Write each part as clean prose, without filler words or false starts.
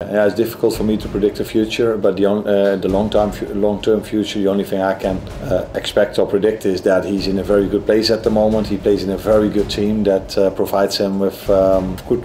Yeah, it's difficult for me to predict the future, but the long-term future, the only thing I can expect or predict is that he's in a very good place at the moment. He plays in a very good team that provides him with good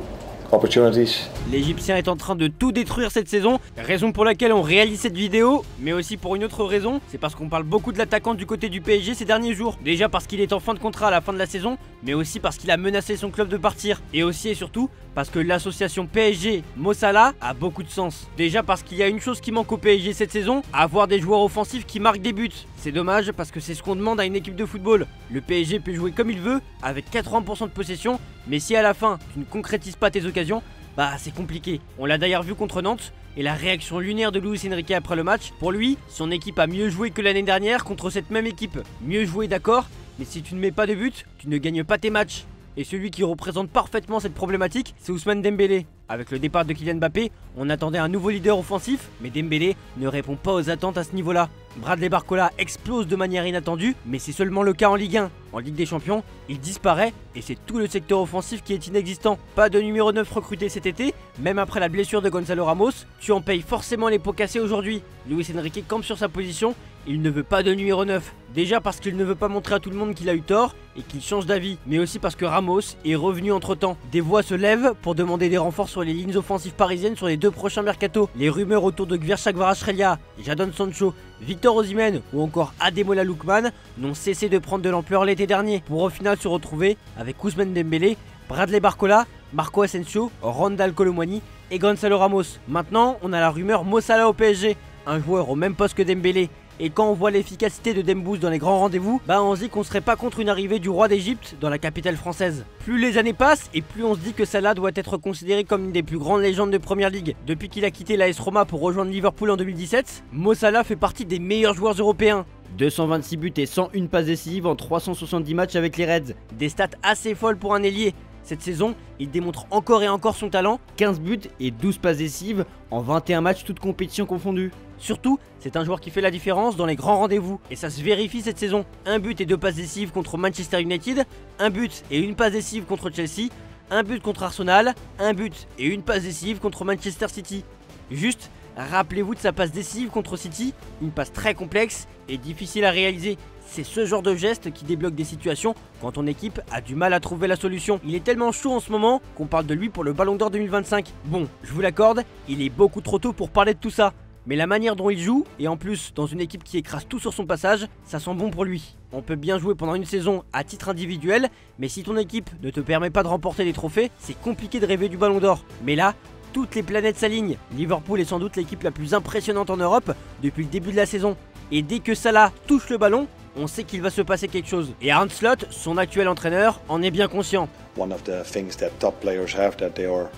opportunities. L'Égyptien est en train de tout détruire cette saison, raison pour laquelle on réalise cette vidéo, mais aussi pour une autre raison, c'est parce qu'on parle beaucoup de l'attaquant du côté du PSG ces derniers jours. Déjà parce qu'il est en fin de contrat à la fin de la saison, mais aussi parce qu'il a menacé son club de partir. Et aussi et surtout parce que l'association PSG-Mo Salah a beaucoup de sens. Déjà parce qu'il y a une chose qui manque au PSG cette saison, avoir des joueurs offensifs qui marquent des buts. C'est dommage parce que c'est ce qu'on demande à une équipe de football. Le PSG peut jouer comme il veut, avec 80% de possession, mais si à la fin tu ne concrétises pas tes occasions, bah c'est compliqué. On l'a d'ailleurs vu contre Nantes et la réaction lunaire de Luis Enrique après le match. Pour lui, son équipe a mieux joué que l'année dernière contre cette même équipe. Mieux joué d'accord, mais si tu ne mets pas de but, tu ne gagnes pas tes matchs. Et celui qui représente parfaitement cette problématique, c'est Ousmane Dembélé. Avec le départ de Kylian Mbappé, on attendait un nouveau leader offensif, mais Dembélé ne répond pas aux attentes à ce niveau-là. Bradley Barcola explose de manière inattendue, mais c'est seulement le cas en Ligue 1. En Ligue des Champions, il disparaît et c'est tout le secteur offensif qui est inexistant. Pas de numéro 9 recruté cet été, même après la blessure de Gonzalo Ramos, tu en payes forcément les pots cassés aujourd'hui. Luis Enrique campe sur sa position, il ne veut pas de numéro 9. Déjà parce qu'il ne veut pas montrer à tout le monde qu'il a eu tort et qu'il change d'avis, mais aussi parce que Ramos est revenu entre temps. Des voix se lèvent pour demander des renforts sur les lignes offensives parisiennes sur les deux prochains mercatos. Les rumeurs autour de Kvaratskhelia, Jadon Sancho, Victor Osimhen ou encore Ademola Lookman n'ont cessé de prendre de l'ampleur l'été dernier, pour au final se retrouver avec Ousmane Dembélé, Bradley Barcola, Marco Asensio, Randal Kolo Muani et Gonzalo Ramos. Maintenant, on a la rumeur Mo Salah au PSG, un joueur au même poste que Dembélé. Et quand on voit l'efficacité de Dembous dans les grands rendez-vous, bah on se dit qu'on serait pas contre une arrivée du roi d'Égypte dans la capitale française. Plus les années passent et plus on se dit que Salah doit être considéré comme une des plus grandes légendes de Première Ligue. Depuis qu'il a quitté l'AS Roma pour rejoindre Liverpool en 2017, Mo Salah fait partie des meilleurs joueurs européens. 226 buts et 101 passes décisives en 370 matchs avec les Reds. Des stats assez folles pour un ailier. Cette saison, il démontre encore et encore son talent, 15 buts et 12 passes décisives en 21 matchs toutes compétitions confondues. Surtout, c'est un joueur qui fait la différence dans les grands rendez-vous, et ça se vérifie cette saison. Un but et 2 passes décisives contre Manchester United, un but et une passe décisive contre Chelsea, un but contre Arsenal, un but et une passe décisive contre Manchester City. Juste, rappelez-vous de sa passe décisive contre City, une passe très complexe et difficile à réaliser. C'est ce genre de geste qui débloque des situations quand ton équipe a du mal à trouver la solution. Il est tellement chaud en ce moment qu'on parle de lui pour le Ballon d'Or 2025. Bon, je vous l'accorde, il est beaucoup trop tôt pour parler de tout ça. Mais la manière dont il joue, et en plus dans une équipe qui écrase tout sur son passage, ça sent bon pour lui. On peut bien jouer pendant une saison à titre individuel, mais si ton équipe ne te permet pas de remporter des trophées, c'est compliqué de rêver du Ballon d'Or. Mais là, toutes les planètes s'alignent. Liverpool est sans doute l'équipe la plus impressionnante en Europe depuis le début de la saison. Et dès que Salah touche le ballon, on sait qu'il va se passer quelque chose. Et Arne Slot, son actuel entraîneur, en est bien conscient. One of the things that top players have, that they are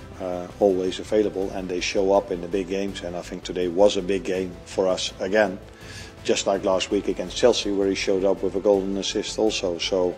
always available and they show up in the big games, and I think today was a big game for us again, just like last week against Chelsea where he showed up with a golden assist also. So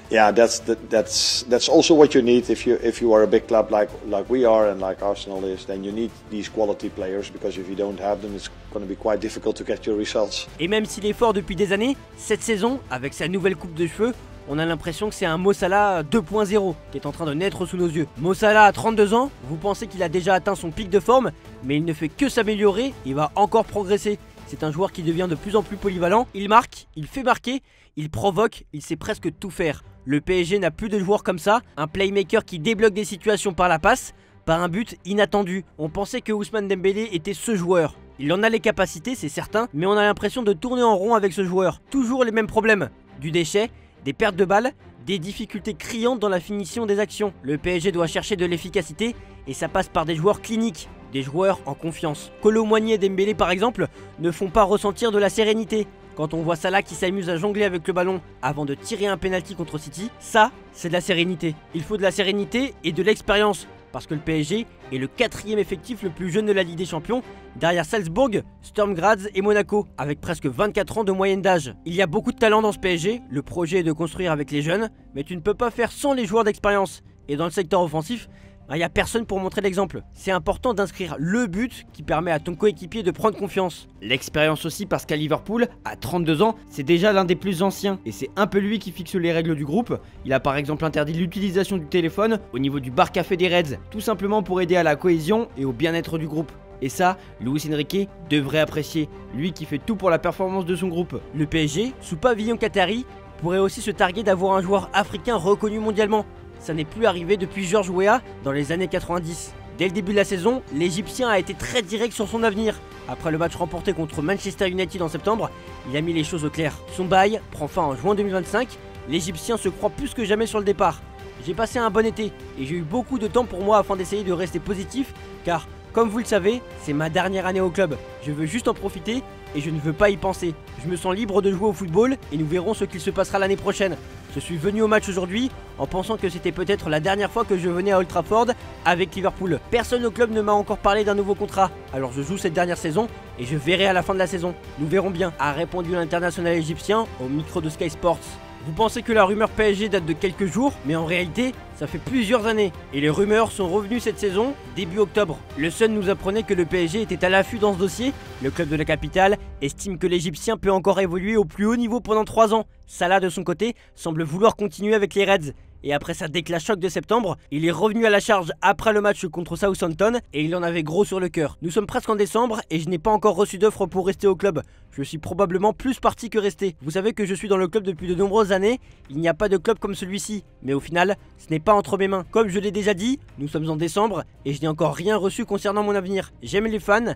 yeah, that's also what you need if you are a big club like we are and like Arsenal is. Then you need these quality players, because if you don't have them, it's going to be quite difficult to get your results. Et même s'il est fort depuis des années, cette saison, avec sa nouvelle coupe de cheveux, on a l'impression que c'est un Mo Salah 2.0 qui est en train de naître sous nos yeux. Mo Salah a 32 ans, vous pensez qu'il a déjà atteint son pic de forme, mais il ne fait que s'améliorer, il va encore progresser. C'est un joueur qui devient de plus en plus polyvalent, il marque, il fait marquer, il provoque, il sait presque tout faire. Le PSG n'a plus de joueurs comme ça, un playmaker qui débloque des situations par la passe, par un but inattendu. On pensait que Ousmane Dembélé était ce joueur. Il en a les capacités, c'est certain, mais on a l'impression de tourner en rond avec ce joueur. Toujours les mêmes problèmes, du déchet, des pertes de balles, des difficultés criantes dans la finition des actions. Le PSG doit chercher de l'efficacité et ça passe par des joueurs cliniques, des joueurs en confiance. Kolo Muani et Dembélé par exemple ne font pas ressentir de la sérénité. Quand on voit Salah qui s'amuse à jongler avec le ballon avant de tirer un penalty contre City, ça c'est de la sérénité. Il faut de la sérénité et de l'expérience, parce que le PSG est le 4e effectif le plus jeune de la Ligue des Champions, derrière Salzbourg, Sturm Graz et Monaco, avec presque 24 ans de moyenne d'âge. Il y a beaucoup de talent dans ce PSG, le projet est de construire avec les jeunes, mais tu ne peux pas faire sans les joueurs d'expérience. Et dans le secteur offensif, Il n'y a personne pour montrer l'exemple. C'est important d'inscrire le but qui permet à ton coéquipier de prendre confiance. L'expérience aussi parce qu'à Liverpool, à 32 ans, c'est déjà l'un des plus anciens. Et c'est un peu lui qui fixe les règles du groupe. Il a par exemple interdit l'utilisation du téléphone au niveau du bar café des Reds, tout simplement pour aider à la cohésion et au bien-être du groupe. Et ça, Luis Enrique devrait apprécier, lui qui fait tout pour la performance de son groupe. Le PSG, sous pavillon qatari, pourrait aussi se targuer d'avoir un joueur africain reconnu mondialement. Ça n'est plus arrivé depuis George Weah dans les années 90. Dès le début de la saison, l'Égyptien a été très direct sur son avenir. Après le match remporté contre Manchester United en septembre, il a mis les choses au clair. Son bail prend fin en juin 2025, l'Égyptien se croit plus que jamais sur le départ. J'ai passé un bon été et j'ai eu beaucoup de temps pour moi afin d'essayer de rester positif car, comme vous le savez, c'est ma dernière année au club. Je veux juste en profiter et je ne veux pas y penser. Je me sens libre de jouer au football et nous verrons ce qu'il se passera l'année prochaine. Je suis venu au match aujourd'hui en pensant que c'était peut-être la dernière fois que je venais à Old Trafford avec Liverpool. Personne au club ne m'a encore parlé d'un nouveau contrat. Alors je joue cette dernière saison et je verrai à la fin de la saison. Nous verrons bien, a répondu l'international égyptien au micro de Sky Sports. Vous pensez que la rumeur PSG date de quelques jours, mais en réalité, ça fait plusieurs années. Et les rumeurs sont revenues cette saison, début octobre. Le Sun nous apprenait que le PSG était à l'affût dans ce dossier. Le club de la capitale estime que l'Égyptien peut encore évoluer au plus haut niveau pendant 3 ans. Salah, de son côté, semble vouloir continuer avec les Reds. Et après sa déclat choc de septembre, il est revenu à la charge après le match contre Southampton et il en avait gros sur le cœur. Nous sommes presque en décembre et je n'ai pas encore reçu d'offre pour rester au club. Je suis probablement plus parti que resté. Vous savez que je suis dans le club depuis de nombreuses années, il n'y a pas de club comme celui-ci. Mais au final, ce n'est pas entre mes mains. Comme je l'ai déjà dit, nous sommes en décembre et je n'ai encore rien reçu concernant mon avenir. J'aime les fans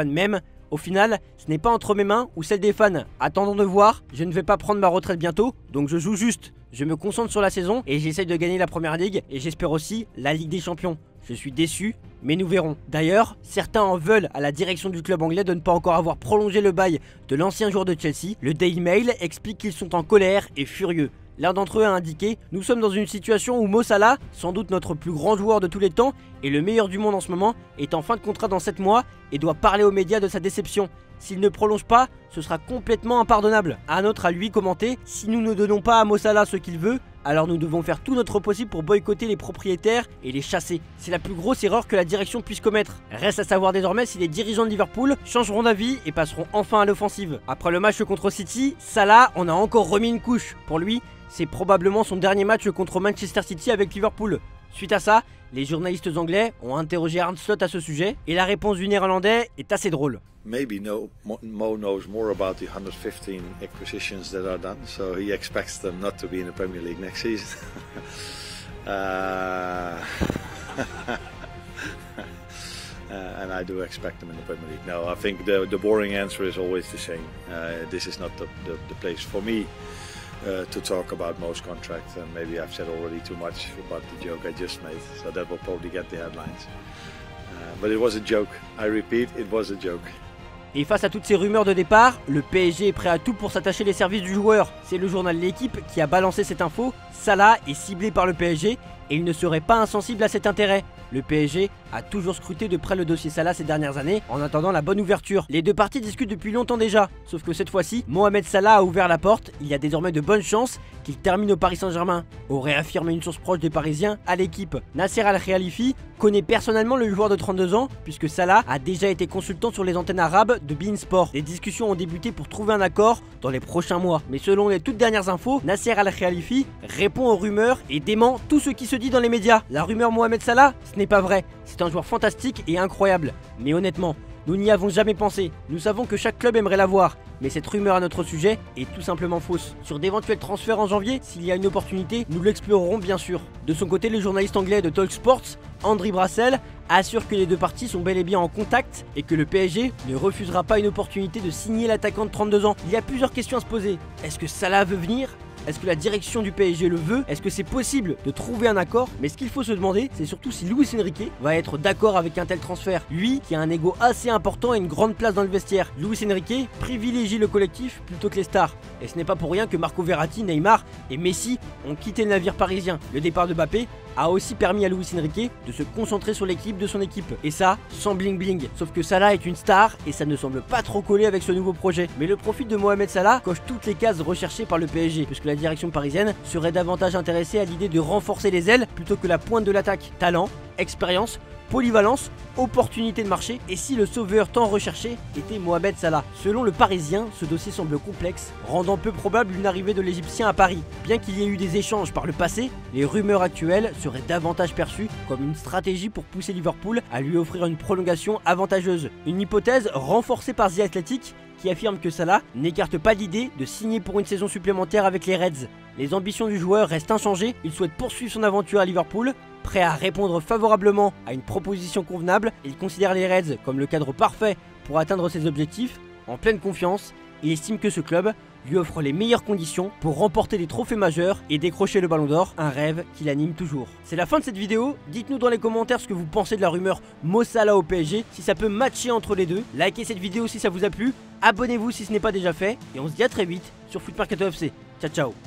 m'aiment. Au final, ce n'est pas entre mes mains ou celles des fans. Attendons de voir, je ne vais pas prendre ma retraite bientôt, donc je joue juste. Je me concentre sur la saison et j'essaye de gagner la première ligue et j'espère aussi la Ligue des Champions. Je suis déçu, mais nous verrons. D'ailleurs, certains en veulent à la direction du club anglais de ne pas encore avoir prolongé le bail de l'ancien joueur de Chelsea. Le Daily Mail explique qu'ils sont en colère et furieux. L'un d'entre eux a indiqué « Nous sommes dans une situation où Mo Salah, sans doute notre plus grand joueur de tous les temps et le meilleur du monde en ce moment, est en fin de contrat dans 7 mois et doit parler aux médias de sa déception. S'il ne prolonge pas, ce sera complètement impardonnable. » Un autre a lui commenté « Si nous ne donnons pas à Mo Salah ce qu'il veut, alors nous devons faire tout notre possible pour boycotter les propriétaires et les chasser. C'est la plus grosse erreur que la direction puisse commettre. Reste à savoir désormais si les dirigeants de Liverpool changeront d'avis et passeront enfin à l'offensive. » Après le match contre City, Salah en a encore remis une couche. Pour lui, c'est probablement son dernier match contre Manchester City avec Liverpool. Suite à ça, les journalistes anglais ont interrogé Arne Slot à ce sujet et la réponse du néerlandais est assez drôle. Maybe Mo knows more about the 115 acquisitions that are done, so he expects them not to be in the Premier League next season. And I do expect them in the Premier League. No, I think the boring answer is always the same. This is not the place for me to talk about Mo's contract, and maybe I've said already too much about the joke I just made, so that will probably get the headlines. But it was a joke. I repeat, it was a joke. Et face à toutes ces rumeurs de départ, le PSG est prêt à tout pour s'attacher les services du joueur. C'est le journal L'Équipe qui a balancé cette info. Salah est ciblé par le PSG et il ne serait pas insensible à cet intérêt. Le PSG a toujours scruté de près le dossier Salah ces dernières années en attendant la bonne ouverture. Les deux parties discutent depuis longtemps déjà, sauf que cette fois-ci, Mohamed Salah a ouvert la porte. Il y a désormais de bonnes chances qu'il termine au Paris Saint-Germain, aurait affirmé une source proche des Parisiens à L'Équipe. Nasser Al-Khelaifi connaît personnellement le joueur de 32 ans puisque Salah a déjà été consultant sur les antennes arabes de beIN Sport. Les discussions ont débuté pour trouver un accord dans les prochains mois. Mais selon les toutes dernières infos, Nasser Al-Khelaifi répond aux rumeurs et dément tout ce qui se dit dans les médias. La rumeur Mohamed Salah, ce n'est pas vrai. C'est un joueur fantastique et incroyable. Mais honnêtement, nous n'y avons jamais pensé. Nous savons que chaque club aimerait l'avoir. Mais cette rumeur à notre sujet est tout simplement fausse. Sur d'éventuels transferts en janvier, s'il y a une opportunité, nous l'explorerons bien sûr. De son côté, le journaliste anglais de Talksport, Andri Brassel, assure que les deux parties sont bel et bien en contact et que le PSG ne refusera pas une opportunité de signer l'attaquant de 32 ans. Il y a plusieurs questions à se poser. Est-ce que Salah veut venir ? Est-ce que la direction du PSG le veut? Est-ce que c'est possible de trouver un accord? Mais ce qu'il faut se demander, c'est surtout si Luis Enrique va être d'accord avec un tel transfert. Lui, qui a un ego assez important et une grande place dans le vestiaire. Luis Enrique privilégie le collectif plutôt que les stars. Et ce n'est pas pour rien que Marco Verratti, Neymar et Messi ont quitté le navire parisien. Le départ de Mbappé a aussi permis à Luis Enrique de se concentrer sur l'équipe de son équipe. Et ça, sans bling bling. Sauf que Salah est une star et ça ne semble pas trop coller avec ce nouveau projet. Mais le profil de Mohamed Salah coche toutes les cases recherchées par le PSG, puisque la direction parisienne serait davantage intéressée à l'idée de renforcer les ailes plutôt que la pointe de l'attaque. Talent, expérience, polyvalence, opportunité de marché, et si le sauveur tant recherché était Mohamed Salah. Selon le Parisien, ce dossier semble complexe, rendant peu probable une arrivée de l'Égyptien à Paris. Bien qu'il y ait eu des échanges par le passé, les rumeurs actuelles seraient davantage perçues comme une stratégie pour pousser Liverpool à lui offrir une prolongation avantageuse. Une hypothèse renforcée par The Athletic qui affirme que Salah n'écarte pas l'idée de signer pour une saison supplémentaire avec les Reds. Les ambitions du joueur restent inchangées, il souhaite poursuivre son aventure à Liverpool. Prêt à répondre favorablement à une proposition convenable, il considère les Reds comme le cadre parfait pour atteindre ses objectifs. En pleine confiance, il estime que ce club lui offre les meilleures conditions pour remporter des trophées majeurs et décrocher le ballon d'or, un rêve qui l'anime toujours. C'est la fin de cette vidéo, dites-nous dans les commentaires ce que vous pensez de la rumeur Mo Salah au PSG, si ça peut matcher entre les deux. Likez cette vidéo si ça vous a plu, abonnez-vous si ce n'est pas déjà fait, et on se dit à très vite sur Foot Mercato FC. Ciao ciao.